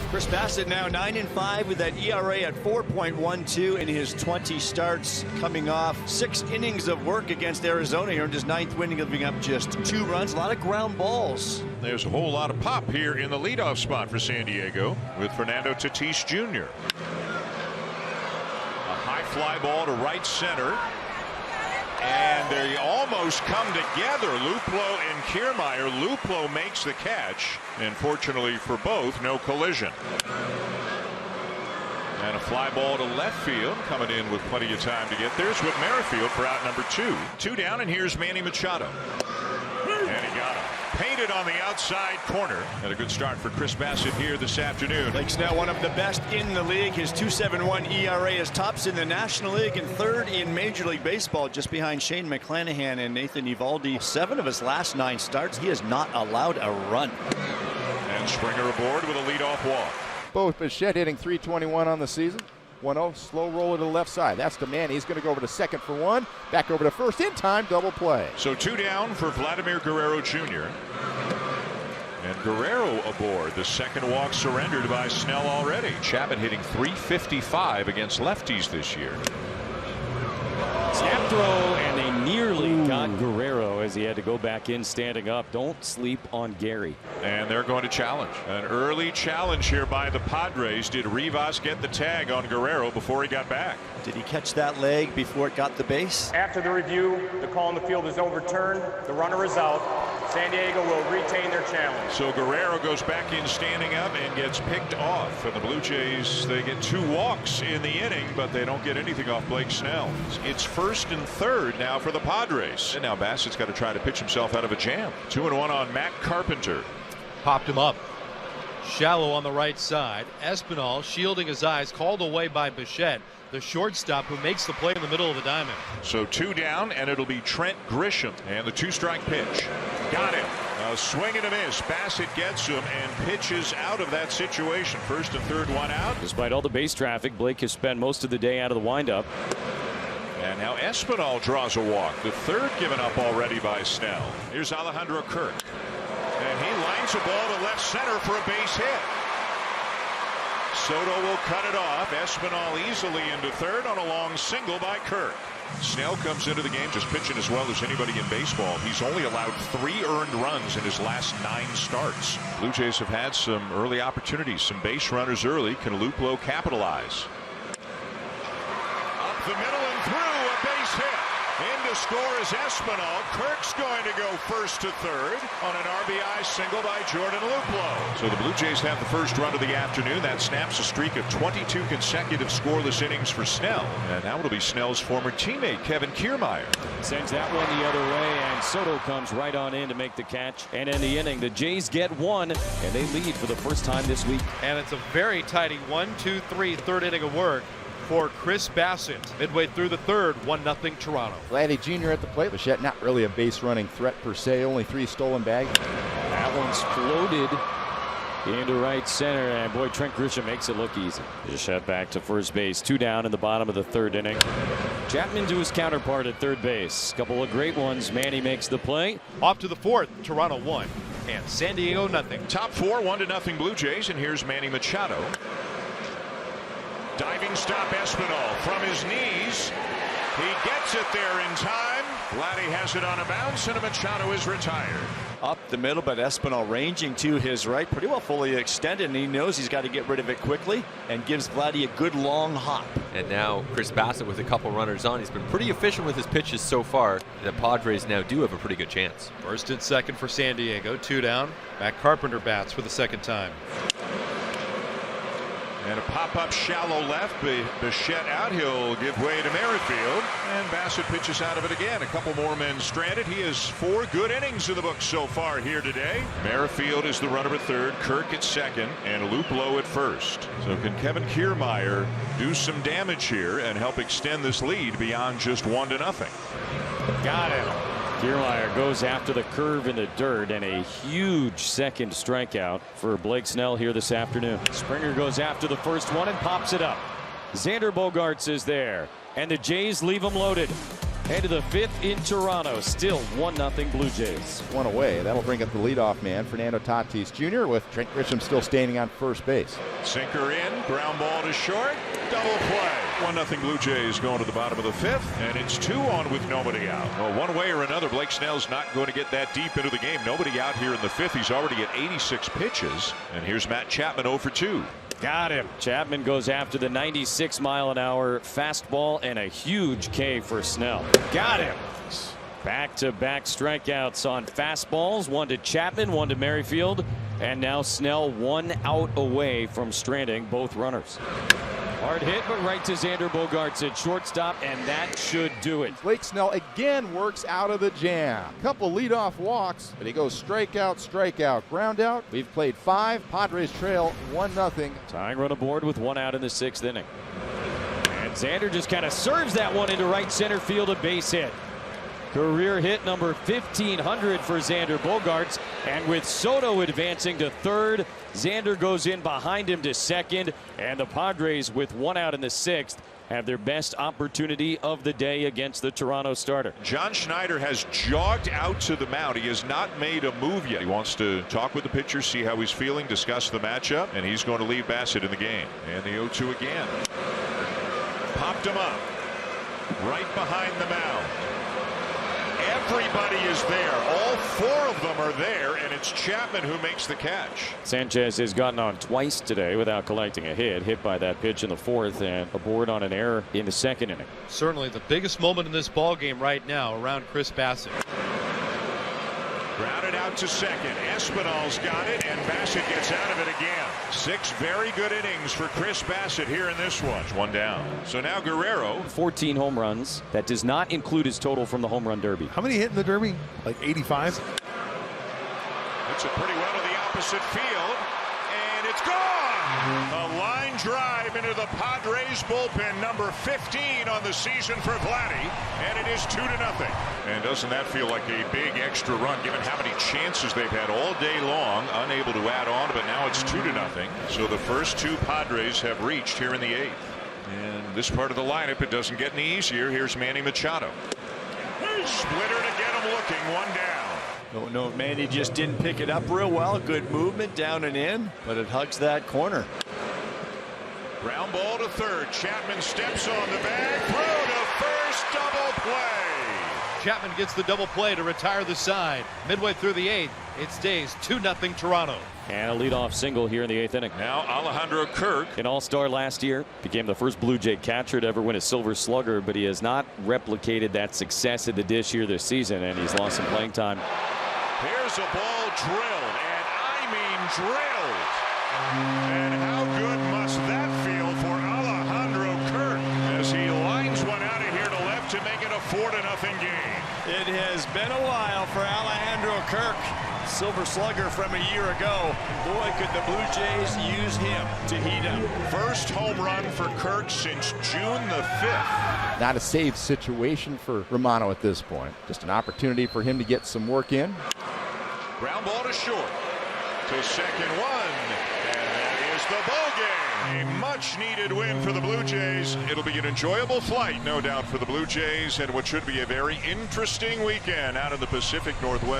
Chris Bassitt now 9-5 with that ERA at 4.12 in his 20 starts, coming off 6 innings of work against Arizona. He earned his 9th win, giving up just 2 runs. A lot of ground balls. There's a whole lot of pop here in the leadoff spot for San Diego with Fernando Tatis Jr. A high fly ball to right center. And they almost come together, Luplow and Kiermaier. Luplow makes the catch, and fortunately for both, no collision. And a fly ball to left field, coming in with plenty of time to get there. It's with Merrifield for out number 2. 2 down, and here's Manny Machado. And he got him. Painted on the outside corner. And a good start for Chris Bassitt here this afternoon. Blake's now one of the best in the league. His 2.71 ERA is tops in the National League and 3rd in Major League Baseball, just behind Shane McClanahan and Nathan Eovaldi. 7 of his last 9 starts, he has not allowed a run. And Springer aboard with a leadoff walk. Both Bichette hitting .321 on the season. 1-0, slow roller to the left side. That's to Manny. He's going to go over to second for 1. Back over to first in time, double play. So 2 down for Vladimir Guerrero Jr. And Guerrero aboard. The second walk surrendered by Snell already. Chapman hitting .355 against lefties this year. Snap throw, and they nearly got Guerrero as he had to go back in standing up. Don't sleep on Gary. And they're going to challenge. An early challenge here by the Padres. Did Rivas get the tag on Guerrero before he got back? Did he catch that leg before it got the base? After the review, the call on the field is overturned. The runner is out. San Diego will retain their challenge. So Guerrero goes back in standing up and gets picked off. And the Blue Jays, they get 2 walks in the inning, but they don't get anything off Blake Snell. It's 1st and 3rd now for the Padres. And now Bassett's got to try to pitch himself out of a jam. 2-1 on Matt Carpenter. Popped him up. Shallow on the right side. Espinal shielding his eyes, called away by Bichette, the shortstop who makes the play in the middle of the diamond. So 2 down, and it'll be Trent Grisham. And the 2-strike pitch. Got him. A swing and a miss. Bassitt gets him and pitches out of that situation. 1st and 3rd, 1 out. Despite all the base traffic, Blake has spent most of the day out of the windup. And now Espinal draws a walk. The 3rd given up already by Snell. Here's Alejandro Kirk. And he lines a ball to left center for a base hit. Soto will cut it off. Espinal easily into 3rd on a long single by Kirk. Snell comes into the game just pitching as well as anybody in baseball. He's only allowed 3 earned runs in his last 9 starts. Blue Jays have had some early opportunities, some base runners early. Can Luplow capitalize? Up the middle and through, a base hit. In to score is Espinal. Kirk's going to go 1st to 3rd on an RBI single by Jordan Luplow. So the Blue Jays have the first run of the afternoon. That snaps a streak of 22 consecutive scoreless innings for Snell. And now it'll be Snell's former teammate, Kevin Kiermaier. Sends that one the other way, and Soto comes right on in to make the catch. And in the inning, the Jays get 1, and they lead for the first time this week. And it's a very tidy 1-2-3 3rd inning of work for Chris Bassitt. Midway through the 3rd, 1-0 Toronto. Vladdy Jr. at the plate. Bichette not really a base running threat per se. Only 3 stolen bags. That one's floated into right center, and boy, Trent Grisham makes it look easy. Bichette back to first base. 2 down in the bottom of the 3rd inning. Chapman to his counterpart at 3rd base. Couple of great ones. Manny makes the play. Off to the 4th, Toronto 1 and San Diego 0. Top 4, 1-0 Blue Jays, and here's Manny Machado. Diving stop Espinal from his knees. He gets it there in time. Vladdy has it on a bounce, and Machado is retired. Up the middle, but Espinal ranging to his right, pretty well fully extended, and he knows he's got to get rid of it quickly and gives Vladdy a good long hop. And now Chris Bassitt with a couple runners on. He's been pretty efficient with his pitches so far. The Padres now do have a pretty good chance. 1st and 2nd for San Diego. 2 down. Matt Carpenter bats for the 2nd time. And a pop-up shallow left. Bichette out. He'll give way to Merrifield. And Bassitt pitches out of it again. A couple more men stranded. He has 4 good innings in the book so far here today. Merrifield is the runner at 3rd. Kirk at 2nd. And Luplow at 1st. So can Kevin Kiermaier do some damage here and help extend this lead beyond just 1-0? Got it. Kiermaier goes after the curve in the dirt, and a huge 2nd strikeout for Blake Snell here this afternoon. Springer goes after the first one and pops it up. Xander Bogaerts is there, and the Jays leave him loaded. And to the 5th in Toronto, still 1-0 Blue Jays. One away. That'll bring up the leadoff man, Fernando Tatis Jr., with Trent Grisham still standing on first base. Sinker in, ground ball to short, double play. 1-0 Blue Jays going to the bottom of the 5th, and it's 2 on with nobody out. Well, one way or another, Blake Snell's not going to get that deep into the game. Nobody out here in the 5th. He's already at 86 pitches, and here's Matt Chapman 0 for 2. Got him. Chapman goes after the 96-mile-an-hour fastball and a huge K for Snell. Got him. Back-to-back strikeouts on fastballs. One to Chapman, one to Merrifield, and now Snell 1 out away from stranding both runners. Hard hit, but right to Xander Bogaerts at shortstop, and that should do it. Blake Snell again works out of the jam. Couple leadoff walks, but he goes strikeout, strikeout, ground out. We've played 5. Padres trail 1-0. Tying run aboard with 1 out in the 6th inning. And Xander just kind of serves that one into right center field, a base hit. Career hit number 1,500 for Xander Bogaerts, and with Soto advancing to 3rd, Xander goes in behind him to 2nd, and the Padres, with 1 out in the 6th, have their best opportunity of the day against the Toronto starter. John Schneider has jogged out to the mound. He has not made a move yet. He wants to talk with the pitcher, see how he's feeling, discuss the matchup, and he's going to leave Bassett in the game. And the 0-2 again. Popped him up. Right behind the mound. Everybody is there. All 4 of them are there, and it's Chapman who makes the catch. Sanchez has gotten on twice today without collecting a hit by that pitch in the 4th and aboard on an error in the 2nd inning. Certainly the biggest moment in this ball game right now around Chris Bassett. Grounded out to 2nd. Espinal's got it, and Bassett gets out of it again. 6 very good innings for Chris Bassett here in this one. 1 down. So now Guerrero. 14 home runs. That does not include his total from the home run derby. How many hit in the derby? Like 85? Hits it pretty well to the opposite field, and it's gone! A line drive into the Padres bullpen, number 15 on the season for Vladdy, and it is 2-0. And doesn't that feel like a big extra run, given how many chances they've had all day long, unable to add on, but now it's 2-0. So the first 2 Padres have reached here in the 8th. And this part of the lineup, it doesn't get any easier. Here's Manny Machado. Splitter to get him looking, 1 down. No, Manny just didn't pick it up real well. Good movement down and in, but it hugs that corner. Ground ball to 3rd. Chapman steps on the bag. Throw to first. Double play. Chapman gets the double play to retire the side. Midway through the 8th, it stays 2-0 Toronto. And a leadoff single here in the 8th inning. Now Alejandro Kirk. An all-star last year, became the first Blue Jay catcher to ever win a Silver Slugger, but he has not replicated that success at the dish here this season, and he's lost some playing time. Here's a ball drilled, and I mean drilled. And how good must that feel for Alejandro Kirk as he lines one out of here to left to make it a 4-0 game. It has been a while for Alejandro Kirk. Silver Slugger from a year ago. Boy, could the Blue Jays use him to heat up. First home run for Kirk since June the 5th. Not a save situation for Romano at this point. Just an opportunity for him to get some work in. Ground ball to short. To 2nd 1. And that is the ball game. A much-needed win for the Blue Jays. It'll be an enjoyable flight, no doubt, for the Blue Jays, and what should be a very interesting weekend out in the Pacific Northwest.